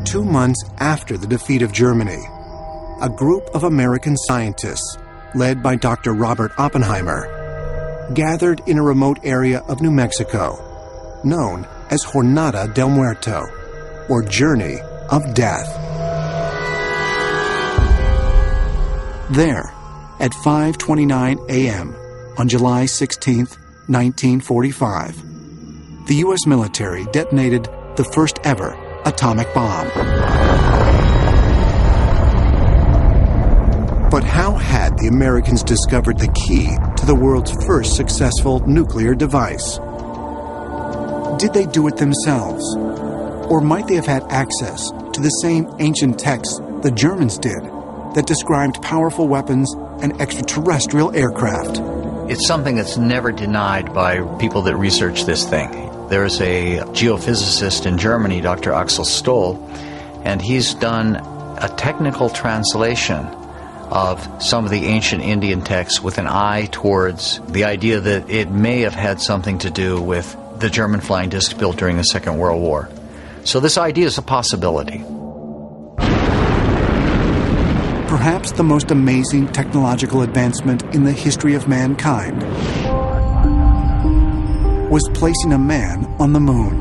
2 months after the defeat of Germany, a group of American scientists, led by Dr. Robert Oppenheimer, gathered in a remote area of New Mexico, known as Jornada del Muerto, or Journey of Death. There, at 5:29 a.m. on July 16, 1945, the U.S. military detonated the first ever atomic bomb. But how had the Americans discovered the key to the world's first successful nuclear device? Did they do it themselves? Or might they have had access to the same ancient texts the Germans did that described powerful weapons and extraterrestrial aircraft? It's something that's never denied by people that research this thing. There's a geophysicist in Germany, Dr. Axel Stoll, and he's done a technical translation of some of the ancient Indian texts with an eye towards the idea that it may have had something to do with the German flying disc built during the Second World War. So this idea is a possibility. Perhaps the most amazing technological advancement in the history of mankind was placing a man on the moon.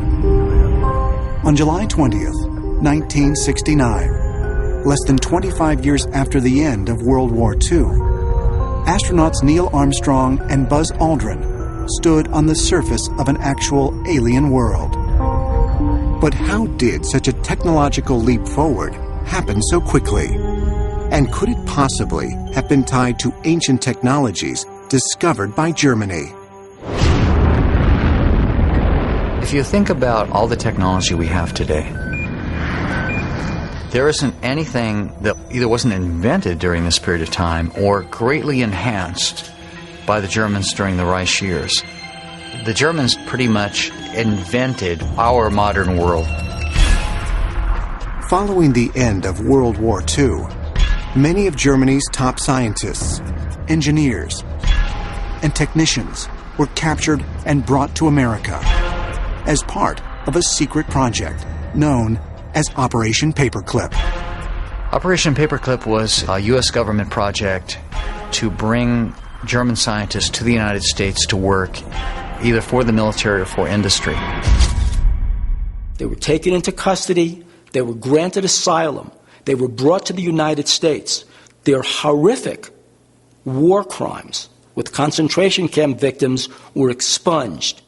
On July 20th, 1969, less than 25 years after the end of World War II, astronauts Neil Armstrong and Buzz Aldrin stood on the surface of an actual alien world. But how did such a technological leap forward happen so quickly? And could it possibly have been tied to ancient technologies discovered by Germany? If you think about all the technology we have today, there isn't anything that either wasn't invented during this period of time or greatly enhanced by the Germans during the Reich years. The Germans pretty much invented our modern world. Following the end of World War II, many of Germany's top scientists, engineers, and technicians were captured and brought to America as part of a secret project known as Operation Paperclip. Operation Paperclip was a U.S. government project to bring German scientists to the United States to work either for the military or for industry. They were taken into custody, they were granted asylum, they were brought to the United States. Their horrific war crimes with concentration camp victims were expunged.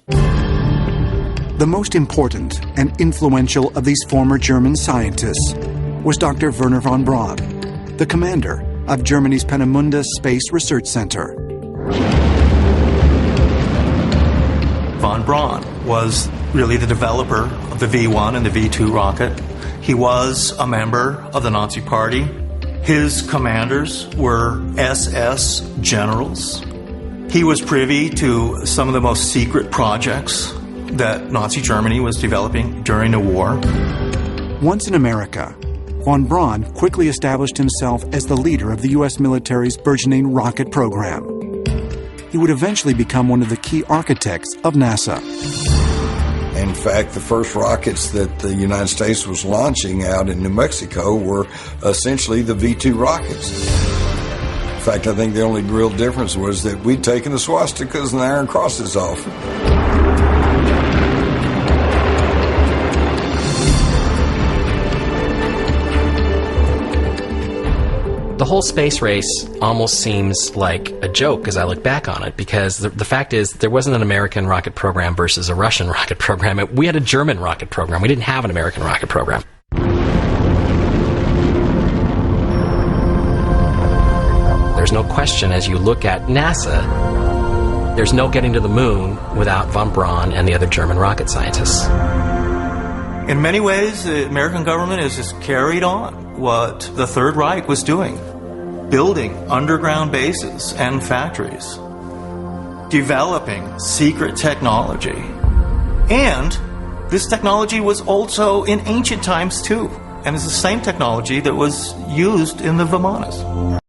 The most important and influential of these former German scientists was Dr. Wernher von Braun, the commander of Germany's Peenemünde Space Research Center. Von Braun was really the developer of the V-1 and the V-2 rocket. He was a member of the Nazi Party. His commanders were SS generals. He was privy to some of the most secret projects that Nazi Germany was developing during the war. Once in America, von Braun quickly established himself as the leader of the U.S. military's burgeoning rocket program. He would eventually become one of the key architects of NASA. In fact, the first rockets that the United States was launching out in New Mexico were essentially the V-2 rockets. In fact, I think the only real difference was that we'd taken the swastikas and the iron crosses off. The whole space race almost seems like a joke as I look back on it, because the fact is there wasn't an American rocket program versus a Russian rocket program. We had a German rocket program. We didn't have an American rocket program. There's no question as you look at NASA, there's no getting to the moon without von Braun and the other German rocket scientists. In many ways, the American government has just carried on what the Third Reich was doing, building underground bases and factories, developing secret technology. And this technology was also in ancient times too, and it's the same technology that was used in the Vimanas.